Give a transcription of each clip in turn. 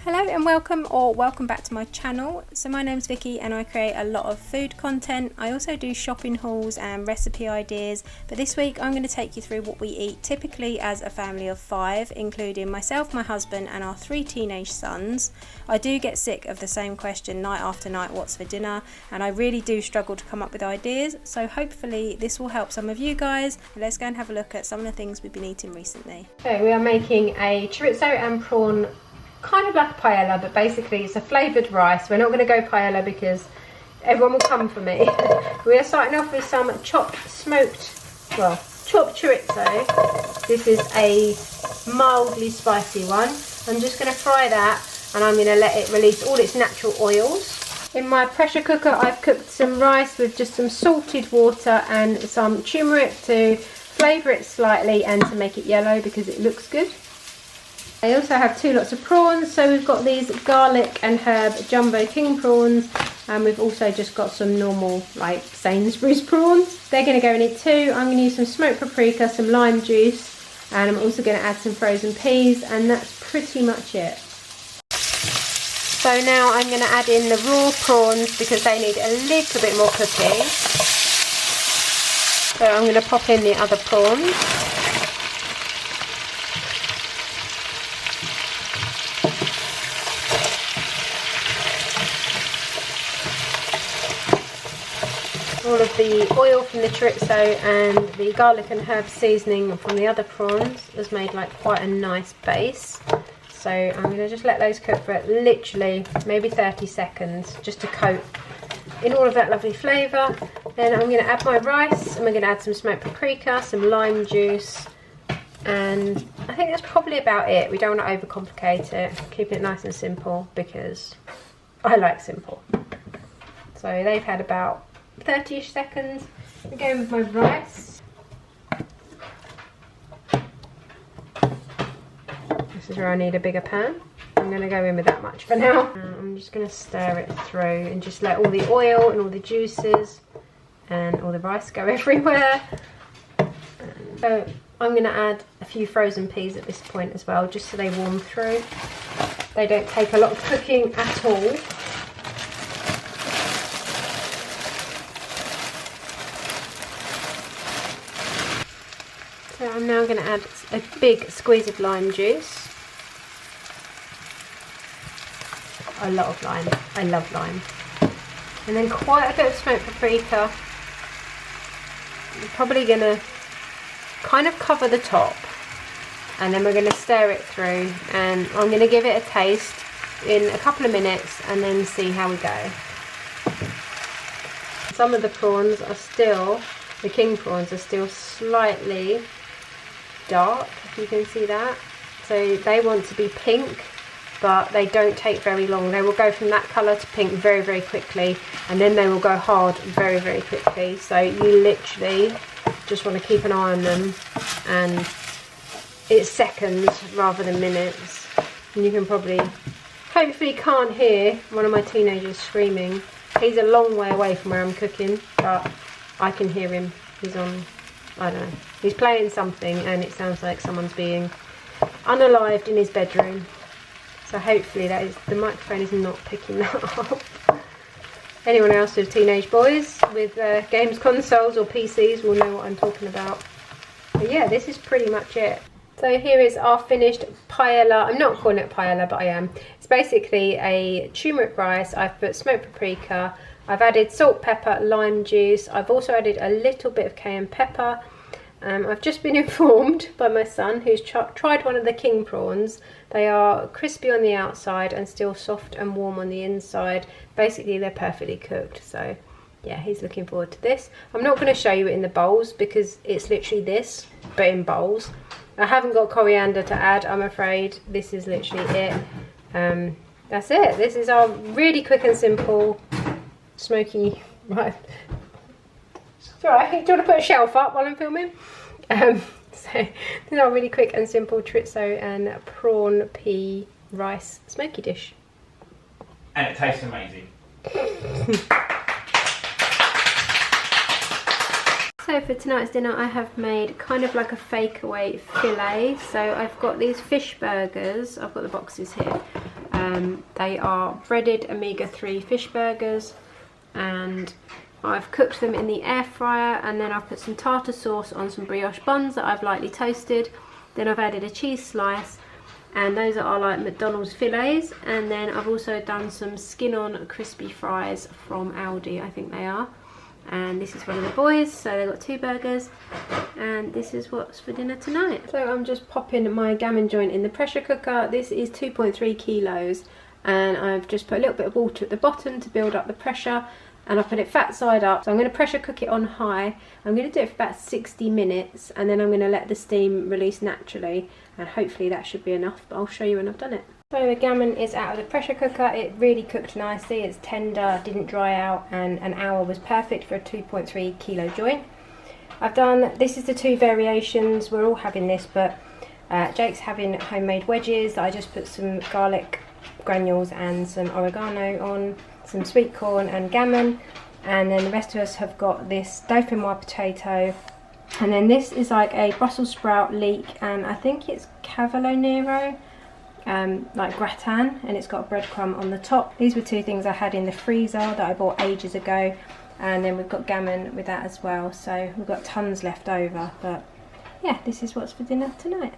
Hello and welcome back to my channel. So my name's Vicky and I create a lot of food content. I also do shopping hauls and recipe ideas, but this week I'm going to take you through what we eat typically as a family of 5, including myself, my husband and our 3 teenage sons. I do get sick of the same question night after night, what's for dinner, and I really do struggle to come up with ideas, so hopefully this will help some of you guys. Let's go and have a look at some of the things we've been eating recently. So we are making a chorizo and prawn, kind of like a paella, but basically it's a flavoured rice. We're not going to go paella because everyone will come for me. We are starting off with some chopped chorizo. This is a mildly spicy one. I'm just going to fry that and I'm going to let it release all its natural oils. In my pressure cooker I've cooked some rice with just some salted water and some turmeric to flavour it slightly and to make it yellow because it looks good. I also have 2 lots of prawns, so we've got these garlic and herb jumbo king prawns, and we've also just got some normal like Sainsbury's prawns. They're going to go in it too. I'm going to use some smoked paprika, some lime juice, and I'm also going to add some frozen peas, and that's pretty much it. So now I'm going to add in the raw prawns because they need a little bit more cooking. So I'm going to pop in the other prawns. All of the oil from the chorizo and the garlic and herb seasoning from the other prawns has made like quite a nice base. So I'm going to just let those cook for literally maybe 30 seconds just to coat in all of that lovely flavour. Then I'm going to add my rice and we're going to add some smoked paprika, some lime juice, and I think that's probably about it. We don't want to overcomplicate it, keep it nice and simple because I like simple. So they've had about 30ish seconds. I'm going with my rice. This is where I need a bigger pan. I'm going to go in with that much for now. I'm just going to stir it through and just let all the oil and all the juices and all the rice go everywhere. So I'm going to add a few frozen peas at this point as well, just so they warm through. They don't take a lot of cooking at all. So I'm now going to add a big squeeze of lime juice. A lot of lime. I love lime. And then quite a bit of smoked paprika. I'm probably going to kind of cover the top. And then we're going to stir it through. And I'm going to give it a taste in a couple of minutes and then see how we go. Some of the prawns are still, the king prawns are still slightly dark, if you can see that. So they want to be pink, but they don't take very long. They will go from that colour to pink very, very quickly, and then they will go hard very, very quickly. So you literally just want to keep an eye on them, and it's seconds rather than minutes. And you can probably, hopefully can't hear one of my teenagers screaming. He's a long way away from where I'm cooking, but I can hear him. He's on, I don't know, he's playing something and it sounds like someone's being unalived in his bedroom. So hopefully the microphone is not picking that up. Anyone else with teenage boys with games consoles or PCs will know what I'm talking about. But yeah, this is pretty much it. So here is our finished paella. I'm not calling it paella, but I am. It's basically a turmeric rice. I've put smoked paprika. I've added salt, pepper, lime juice. I've also added a little bit of cayenne pepper. I've just been informed by my son, who's tried one of the king prawns. They are crispy on the outside and still soft and warm on the inside. Basically, they're perfectly cooked. So yeah, he's looking forward to this. I'm not going to show you it in the bowls because it's literally this, but in bowls. I haven't got coriander to add, I'm afraid. This is literally it. That's it. This is our really quick and simple smoky, right? It's alright. Do you want to put a shelf up while I'm filming? So this is our really quick and simple chorizo and prawn pea rice smoky dish. And it tastes amazing. So for tonight's dinner I have made kind of like a fakeaway fillet. So I've got these fish burgers, I've got the boxes here, They are breaded omega-3 fish burgers, and I've cooked them in the air fryer, and then I've put some tartar sauce on some brioche buns that I've lightly toasted. Then I've added a cheese slice, and those are like McDonald's fillets. And then I've also done some skin-on crispy fries from Aldi, I think they are. And this is one of the boys, so they've got 2 burgers, and this is what's for dinner tonight. So I'm just popping my gammon joint in the pressure cooker. This is 2.3 kilos, and I've just put a little bit of water at the bottom to build up the pressure, and I put it fat side up. So I'm going to pressure cook it on high. I'm going to do it for about 60 minutes, and then I'm going to let the steam release naturally, and hopefully that should be enough, but I'll show you when I've done it. So the gammon is out of the pressure cooker. It really cooked nicely, it's tender, didn't dry out, and an hour was perfect for a 2.3 kilo joint. I've done, this is the 2 variations, we're all having this, but Jake's having homemade wedges that I just put some garlic granules and some oregano on, some sweet corn and gammon, and then the rest of us have got this dauphinoise potato, and then this is like a Brussels sprout leek, and I think it's cavolo nero. Like gratin, and it's got a breadcrumb on the top. These were 2 things I had in the freezer that I bought ages ago, and then we've got gammon with that as well, so we've got tons left over. But yeah, this is what's for dinner tonight.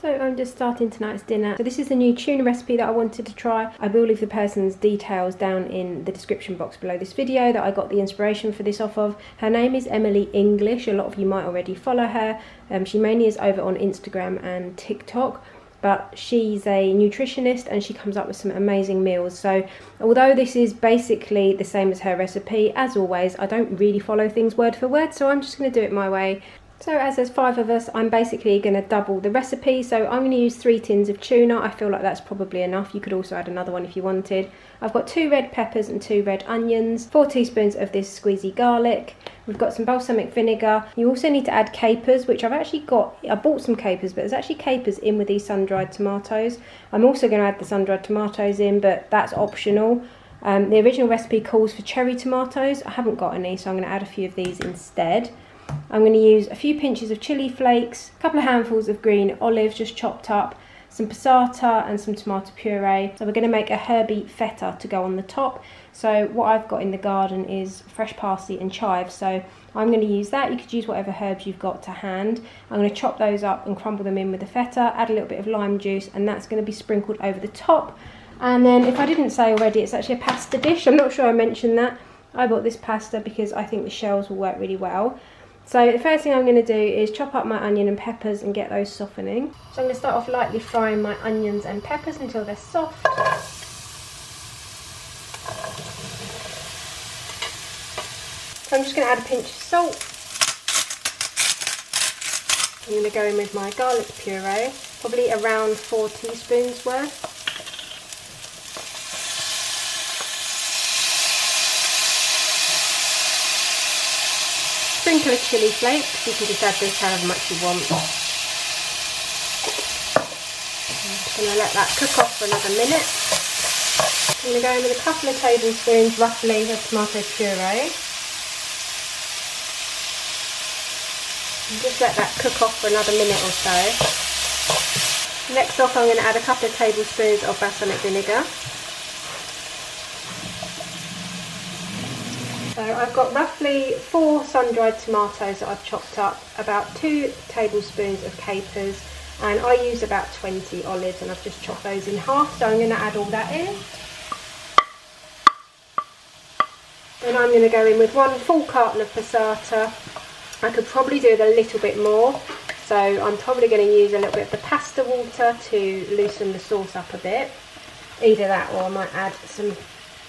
So I'm just starting tonight's dinner. So this is the new tuna recipe that I wanted to try. I will leave the person's details down in the description box below this video that I got the inspiration for this off of. Her name is Emily English. A lot of you might already follow her. She mainly is over on Instagram and TikTok, but she's a nutritionist and she comes up with some amazing meals. So although this is basically the same as her recipe, as always, I don't really follow things word for word, so I'm just going to do it my way. So as there's 5 of us, I'm basically going to double the recipe. So I'm going to use 3 tins of tuna. I feel like that's probably enough. You could also add another one if you wanted. I've got 2 red peppers and 2 red onions, 4 teaspoons of this squeezy garlic. We've got some balsamic vinegar. You also need to add capers, which I've actually got. I bought some capers, but there's actually capers in with these sun-dried tomatoes. I'm also going to add the sun-dried tomatoes in, but that's optional. The original recipe calls for cherry tomatoes. I haven't got any, so I'm going to add a few of these instead. I'm going to use a few pinches of chili flakes, a couple of handfuls of green olives just chopped up, some passata and some tomato puree. So we're going to make a herby feta to go on the top. So what I've got in the garden is fresh parsley and chives, so I'm going to use that. You could use whatever herbs you've got to hand. I'm going to chop those up and crumble them in with the feta, add a little bit of lime juice, and that's going to be sprinkled over the top. And then, if I didn't say already, it's actually a pasta dish. I'm not sure I mentioned that. I bought this pasta because I think the shells will work really well. So the first thing I'm going to do is chop up my onion and peppers and get those softening. So I'm going to start off lightly frying my onions and peppers until they're soft. So I'm just going to add a pinch of salt. I'm going to go in with my garlic puree, probably around 4 teaspoons worth. Sprinkle of chili flakes, you can just add this however much you want. I'm just going to let that cook off for another minute. I'm going to go in with a couple of tablespoons roughly of tomato puree. And just let that cook off for another minute or so. Next off, I'm going to add a couple of tablespoons of balsamic vinegar. So I've got roughly 4 sun-dried tomatoes that I've chopped up, about 2 tablespoons of capers, and I use about 20 olives, and I've just chopped those in half, so I'm going to add all that in. Then I'm going to go in with 1 full carton of passata. I could probably do with a little bit more, so I'm probably going to use a little bit of the pasta water to loosen the sauce up a bit. Either that, or I might add some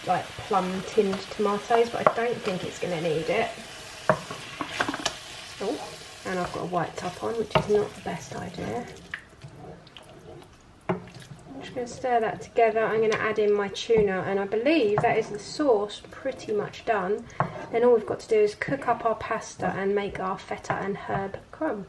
like plum tinned tomatoes, but I don't think it's going to need it. Oh, and I've got a white top on, which is not the best idea. I'm just going to stir that together. I'm going to add in my tuna, and I believe that is the sauce pretty much done. Then all we've got to do is cook up our pasta and make our feta and herb crumb.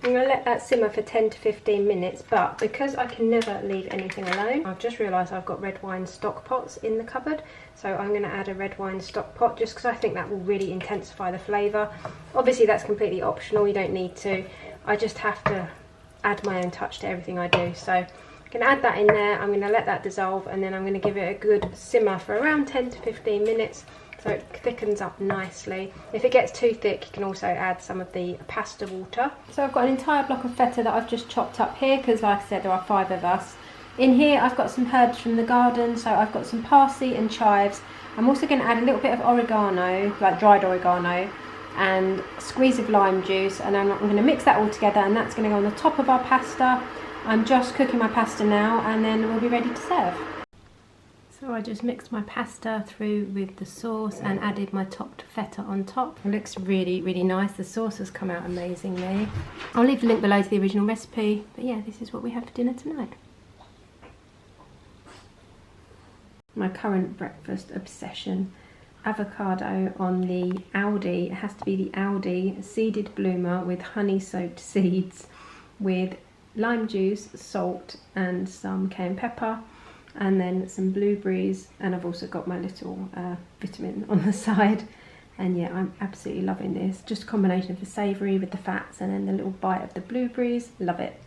I'm going to let that simmer for 10 to 15 minutes, but because I can never leave anything alone, I've just realised I've got red wine stock pots in the cupboard, so I'm going to add a red wine stock pot just because I think that will really intensify the flavour. Obviously that's completely optional, you don't need to. I just have to add my own touch to everything I do. So I'm going to add that in there, I'm going to let that dissolve, and then I'm going to give it a good simmer for around 10 to 15 minutes. So it thickens up nicely. If it gets too thick, you can also add some of the pasta water. So I've got an entire block of feta that I've just chopped up here because, like I said, there are 5 of us. In here I've got some herbs from the garden, so I've got some parsley and chives. I'm also going to add a little bit of oregano, like dried oregano, and a squeeze of lime juice, and I'm going to mix that all together, and that's going to go on the top of our pasta. I'm just cooking my pasta now, and then we'll be ready to serve. So I just mixed my pasta through with the sauce and added my topped feta on top. It looks really, really nice. The sauce has come out amazingly. I'll leave the link below to the original recipe. But yeah, this is what we have for dinner tonight. My current breakfast obsession. Avocado on the Aldi. It has to be the Aldi seeded bloomer with honey soaked seeds with lime juice, salt and some cayenne pepper. And then some blueberries, and I've also got my little vitamin on the side. And yeah, I'm absolutely loving this. Just a combination of the savoury with the fats and then the little bite of the blueberries. Love it.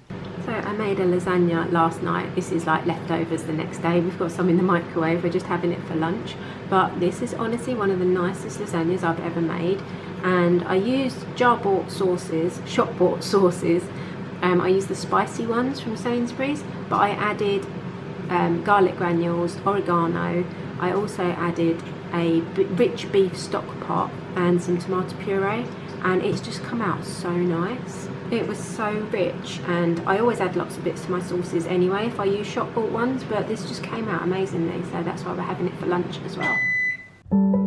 So I made a lasagna last night. This is like leftovers the next day. We've got some in the microwave. We're just having it for lunch. But this is honestly one of the nicest lasagnas I've ever made. And I used jar-bought sauces, shop-bought sauces. I used the spicy ones from Sainsbury's, but I added garlic granules, oregano. I also added a rich beef stock pot and some tomato puree, and it's just come out so nice. It was so rich, and I always add lots of bits to my sauces anyway if I use shop bought ones, but this just came out amazingly, so that's why we're having it for lunch as well.